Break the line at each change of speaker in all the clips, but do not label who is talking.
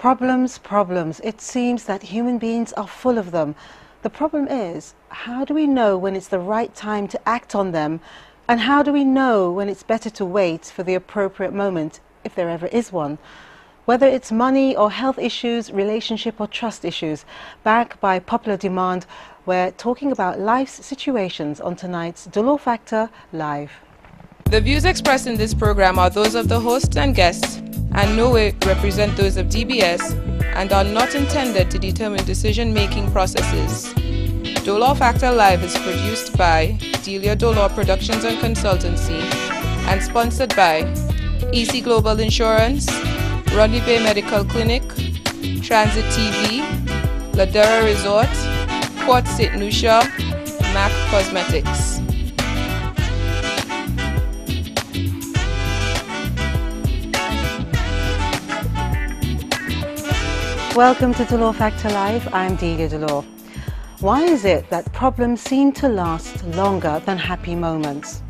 Problems, problems. It seems that human beings are full of them. The problem is, how do we know when it's the right time to act on them? And how do we know when it's better to wait for the appropriate moment, if there ever is one? Whether it's money or health issues, relationship or trust issues, backed by popular demand, we're talking about life's situations on tonight's Dolor Factor Live.
The views expressed in this program are those of the hosts and guests and no way represent those of DBS and are not intended to determine decision-making processes. Dolor Factor Live is produced by Dolor Productions and Consultancy and sponsored by EC Global Insurance, Rodney Bay Medical Clinic, Transit TV, Ladera Resort, Port St. Lucia, MAC Cosmetics.
Welcome to Dolor Factor Live. I'm Delia Dolor. Why is it that problems seem to last longer than happy moments?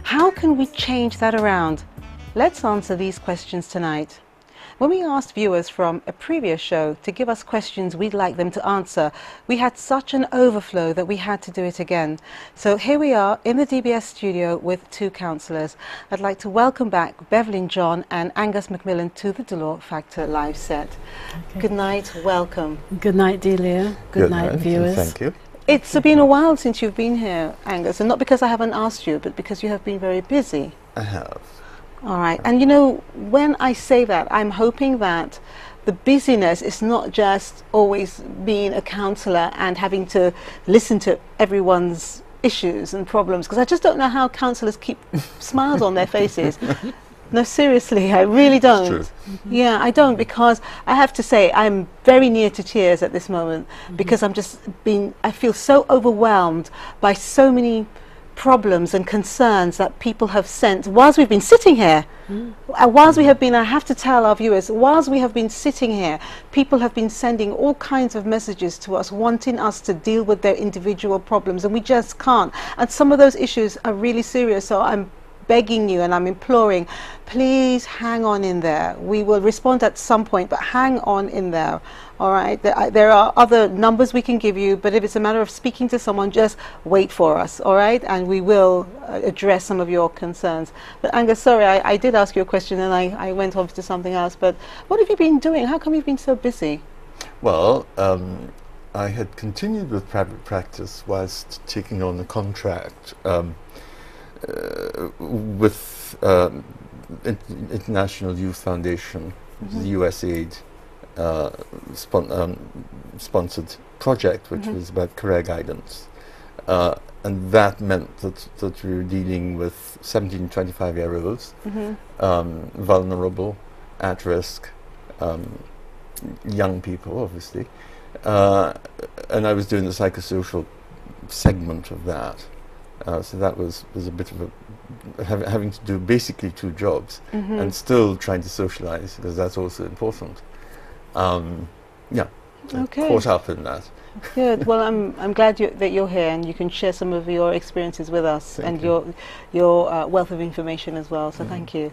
How can we change that around? Let's answer these questions tonight. When we asked viewers from a previous show to give us questions we'd like them to answer, we had such an overflow that we had to do it again. So here we are in the DBS studio with two counsellors. I'd like to welcome back Beverlyn John and Angus McMillan to the Dolor Factor Live set. Okay. Good night, welcome.
Good night, Delia. Good night, viewers.
Thank you.
It's been a while since you've been here, Angus, and not because I haven't asked you, but because you have been very busy.
I have.
All right, and you know, when I say that, I'm hoping that the busyness is not just always being a counsellor and having to listen to everyone's issues and problems, because I just don't know how counsellors keep smiles on their faces. No, seriously, I really don't.
It's true.
Yeah, I don't, because I have to say I'm very near to tears at this moment, because I feel so overwhelmed by so many problems and concerns that people have sent whilst we've been sitting here. Whilst we have been, I have to tell our viewers, whilst we have been sitting here, people have been sending all kinds of messages to us, wanting us to deal with their individual problems, and we just can't. And some of those issues are really serious, so I'm begging you and I'm imploring, please hang on in there. We will respond at some point, but hang on in there. All right, there are other numbers we can give you, but if it's a matter of speaking to someone, just wait for us, all right? And we will address some of your concerns. But Angus, sorry, I did ask you a question and I went off to something else, but what have you been doing? How come you've been so busy?
Well, I had continued with private practice whilst taking on a contract with International Youth Foundation, the USAID sponsored project, which was about career guidance, and that meant that we were dealing with 17 to 25-year-olds, vulnerable, at risk, young people, obviously, and I was doing the psychosocial segment of that. So that was a bit of a having to do basically two jobs and still trying to socialize, because that's also important. Yeah,
okay.
Caught up in that.
Good. Well, I'm glad that you're here and you can share some of your experiences with us.
Thank
and your wealth of information as well. So thank you.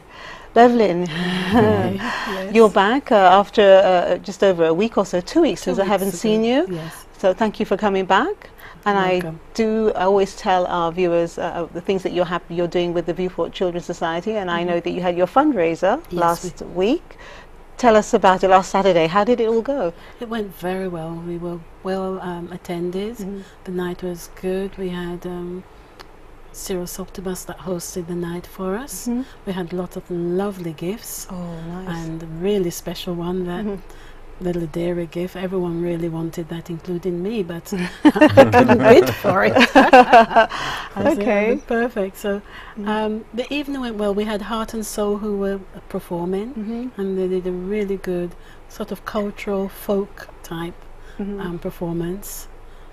Beverlyn,
Yes.
You're back after just over a week or so, 2 weeks since I haven't seen you.
Yes.
So thank you for coming back. And
Welcome.
I always tell our viewers the things that you're doing with the Viewport Children's Society, and I know that you had your fundraiser last week. Tell us about it last Saturday. How did it all go?
It went very well. We were well attended. The night was good. We had Cirrus Optimus that hosted the night for us. We had lots of lovely gifts.
Oh, nice.
And a really special one, that little dairy gift. Everyone really wanted that, including me, but I couldn't bid for it.
Okay.
Perfect. So the evening went well. We had Heart and Soul who were performing, and they did a really good sort of cultural folk type performance.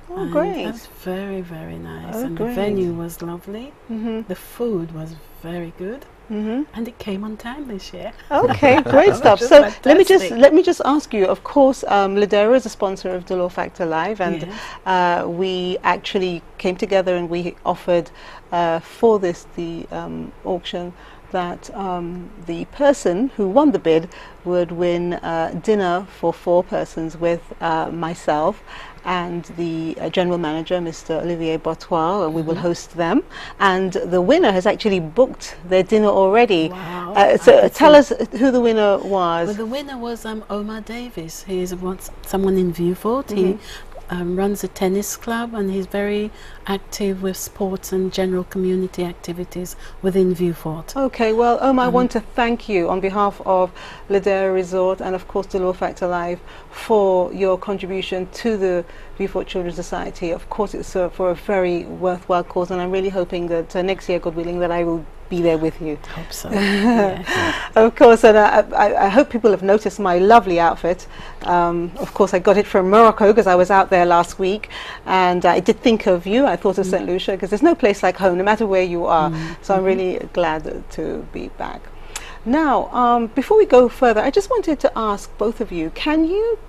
Oh,
and
great.
That's very, very nice.
Oh,
and
great.
the venue was lovely. The food was very good. And it came on time this year.
Okay, great stuff. So let me just ask you. Of course, Ladera is a sponsor of Dolor Factor Live, and we actually came together and we offered for the auction that the person who won the bid would win dinner for 4 persons with myself and the general manager, Mr. Olivier Botois, and we will host them. And the winner has actually booked their dinner already.
Wow.
So tell us who the winner was.
Well, the winner was Omar Davis. He is someone in Viewfort. He runs a tennis club, and he's very active with sports and general community activities within Viewfort.
Okay, well, I want to thank you on behalf of Ladera Resort and, of course, Dolor Factor Live for your contribution to the Viewfort Children's Society. Of course, it's for a very worthwhile cause, and I'm really hoping that next year, God willing, that I will be there with you.
I hope so. Yeah.
Of course, and I hope people have noticed my lovely outfit. Of course, I got it from Morocco because I was out there last week, and I did think of you. I thought of St. Lucia because there's no place like home, no matter where you are. So I'm really glad to be back. Now, before we go further, I just wanted to ask both of you, can you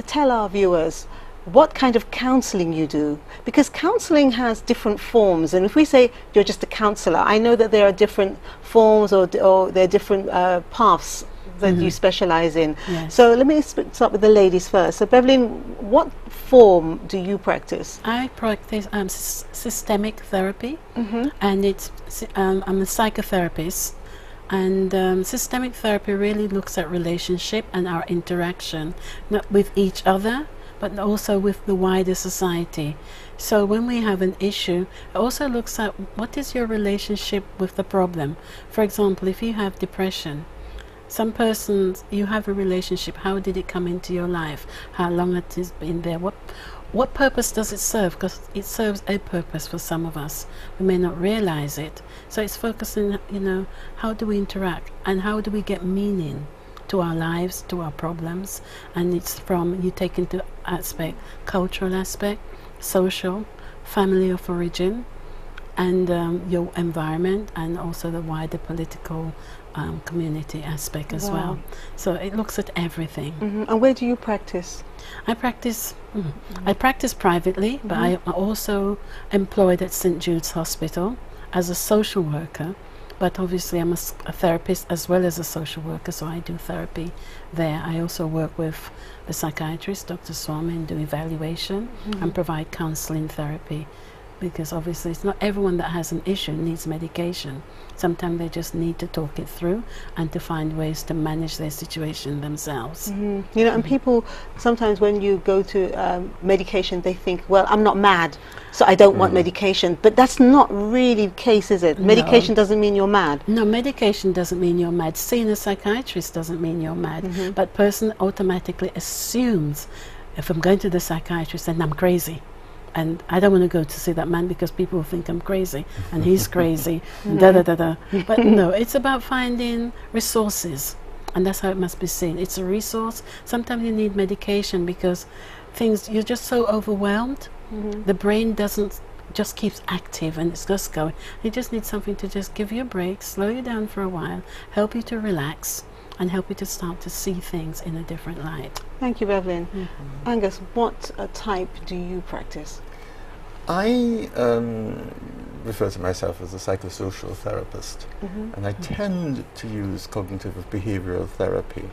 tell our viewers what kind of counselling you do? Because counselling has different forms, and if we say you're just a counsellor, I know that there are different forms or there are different paths that you specialise in.
Yes.
So let me start with the ladies first. So Beverlyn, what form do you practice?
I practice systemic therapy, and I'm a psychotherapist. And systemic therapy really looks at relationship and our interaction, not with each other, but also with the wider society. So when we have an issue, it also looks at what is your relationship with the problem. For example, if you have depression, some persons, you have a relationship, how did it come into your life? How long it has been there? What purpose does it serve? Because it serves a purpose for some of us. We may not realize it. So it's focusing, how do we interact and how do we get meaning to our lives, to our problems. And it's from, you take into aspect, cultural aspect, social, family of origin, and your environment, and also the wider political community aspect as well. So it looks at everything.
And where do you practice?
I practice privately, but I am also employed at St. Jude's Hospital as a social worker. But obviously I'm a therapist as well as a social worker, so I do therapy there. I also work with the psychiatrist, Dr. Swami, and do evaluation and provide counselling therapy, because obviously it's not everyone that has an issue needs medication. Sometimes they just need to talk it through and to find ways to manage their situation themselves.
And people sometimes when you go to medication, they think, well, I'm not mad, so I don't want medication. But that's not really the case, is it? Medication doesn't mean you're mad.
No, medication doesn't mean you're mad. Seeing a psychiatrist doesn't mean you're mad. But person automatically assumes, if I'm going to the psychiatrist, then I'm crazy. And I don't want to go to see that man because people think I'm crazy and he's crazy. But no, it's about finding resources, and that's how it must be seen. It's a resource. Sometimes you need medication because you're just so overwhelmed. The brain just keeps active and it's just going. You just need something to just give you a break, slow you down for a while, help you to relax, and help you to start to see things in a different light.
Thank you, Beverlyn. Angus, what type do you practice?
I refer to myself as a psychosocial therapist, and I tend to use cognitive behavioral therapy,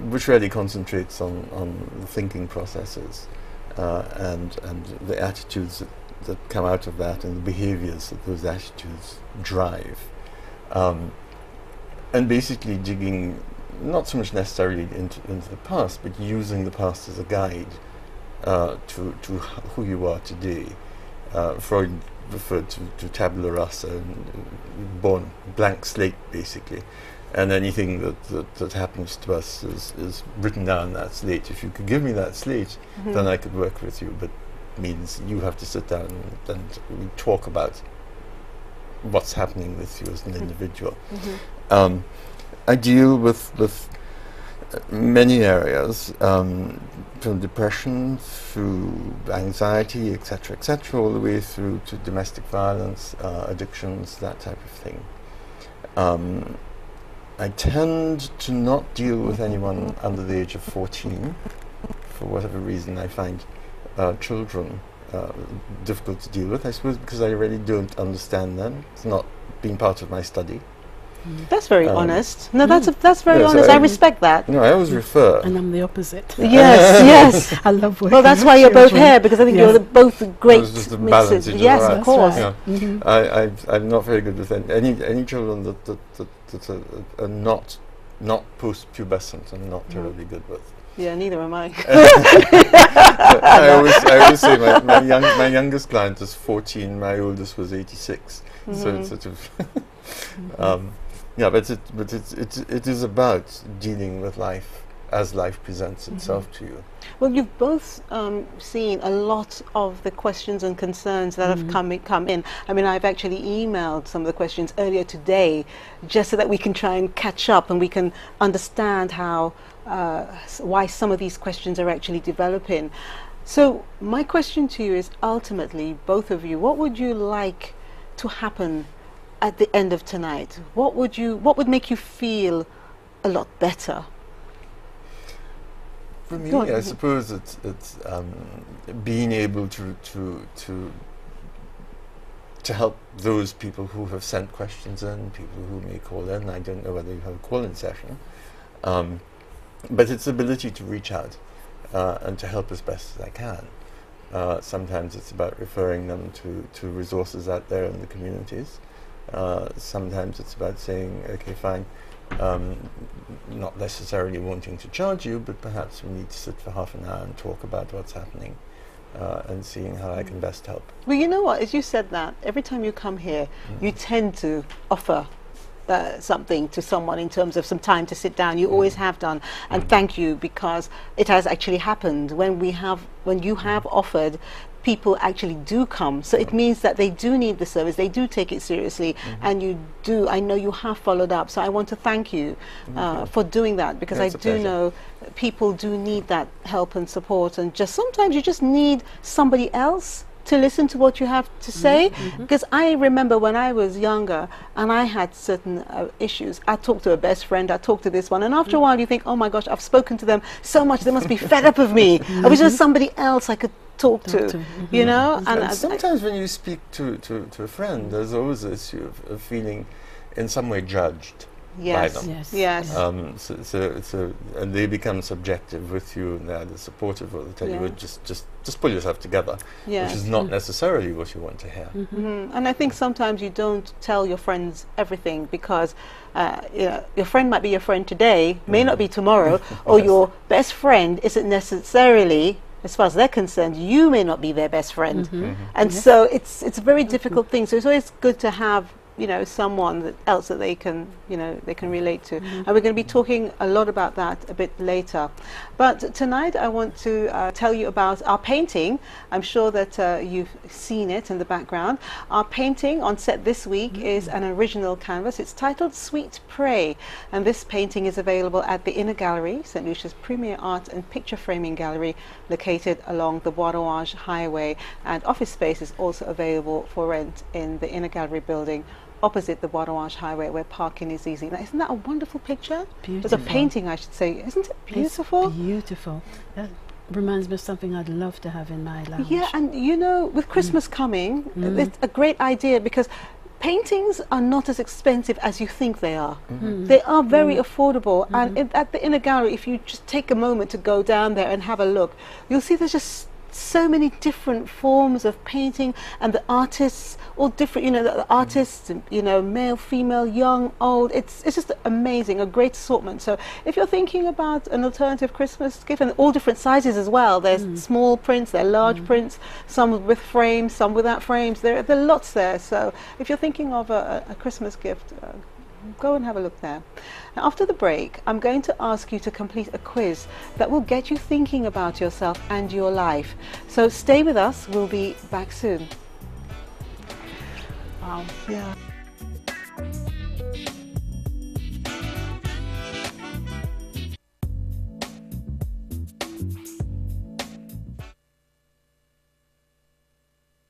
which really concentrates on the thinking processes and the attitudes that come out of that and the behaviors that those attitudes drive. And basically digging not so much necessarily into the past, but using the past as a guide to who you are today. Freud referred to tabula rasa, born blank slate basically, and anything that happens to us is written down on that slate. If you could give me that slate, then I could work with you, but it means you have to sit down and we talk about what's happening with you as an individual. I deal with many areas, from depression through anxiety, etc., all the way through to domestic violence, addictions, that type of thing. I tend to not deal with anyone under the age of 14. For whatever reason, I find children difficult to deal with, I suppose, because I really don't understand them. It's not been part of my study.
That's very honest. No, that's very honest. I respect that.
No, I always refer.
And I'm the opposite.
Yes, yes.
I love working
Well, that's
with
why you're both
children.
here, because I think you're both great
It's just the
mixes.
balance, it's
Yes,
just
of course.
Yeah. I'm not very good with any children that are not post-pubescent. I'm not terribly good with.
Yeah, neither am I.
I always say my youngest client is 14, my oldest was 86. So it's sort of yeah, but it is about dealing with life as life presents itself to you.
Well, you've both seen a lot of the questions and concerns that have come in. I mean, I've actually emailed some of the questions earlier today, just so that we can try and catch up and we can understand how why some of these questions are actually developing. So my question to you is, ultimately, both of you, what would you like to happen at the end of tonight? What would make you feel a lot better?
For me, I suppose it's being able to help those people who have sent questions in, people who may call in. I don't know whether you have a call-in session, but it's the ability to reach out and to help as best as I can. Sometimes it's about referring them to resources out there in the communities. Sometimes it's about saying, okay, fine, not necessarily wanting to charge you, but perhaps we need to sit for half an hour and talk about what's happening and seeing how I can best help.
Well, you know what, as you said that, every time you come here, you tend to offer something to someone in terms of some time to sit down. You always have done, and thank you, because it has actually happened. When you have offered, people actually do come. So it means that they do need the service, they do take it seriously, and you do. I know you have followed up, so I want to thank you for doing that, because I do know people do need that help and support, and just sometimes you just need somebody else to listen to what you have to say. Because I remember when I was younger and I had certain issues, I talked to a best friend, I talked to this one, and after a while you think, oh my gosh, I've spoken to them so much, they must be fed up of me. I wish there's somebody else I could talk to. You know?
And sometimes when you speak to a friend, there's always this issue of feeling in some way judged.
Yes,
by them.
yes.
So and they become subjective with you, and they're either supportive or they tell you, just pull yourself together, which is not necessarily what you want to hear.
And I think sometimes you don't tell your friends everything, because you know, your friend might be your friend today, may not be tomorrow, or your best friend isn't necessarily, as far as they're concerned, you may not be their best friend. And so it's a very difficult thing. So it's always good to have, you know, someone else that they can, you know, they can relate to. And we're going to be talking a lot about that a bit later. But tonight I want to tell you about our painting. I'm sure that you've seen it in the background. Our painting on set this week is an original canvas. It's titled Sweet Prey, and this painting is available at the Inner Gallery, St. Lucia's premier art and picture framing gallery, located along the Bois d'Orange Highway, and office space is also available for rent in the Inner Gallery building opposite the Bois d'Orange Highway, where parking is easy. Now, isn't that a wonderful picture?
Beautiful.
It's a painting, I should say. Isn't it beautiful?
It's beautiful. That reminds me of something I'd love to have in my lounge.
Yeah, and you know, with Christmas coming, it's a great idea, because paintings are not as expensive as you think they are. They are very affordable, and at the Inner Gallery, if you just take a moment to go down there and have a look, you'll see there's just so many different forms of painting, and the artists, all different, you know, the artists, you know, male, female, young, old, it's just amazing, a great assortment. So if you're thinking about an alternative Christmas gift, and all different sizes as well, there's small prints, there are large prints, some with frames, some without frames, there are lots there. So if you're thinking of a Christmas gift, go and have a look there. Now, after the break, I'm going to ask you to complete a quiz that will get you thinking about yourself and your life. So stay with us, we'll be back soon.
Wow.
Yeah.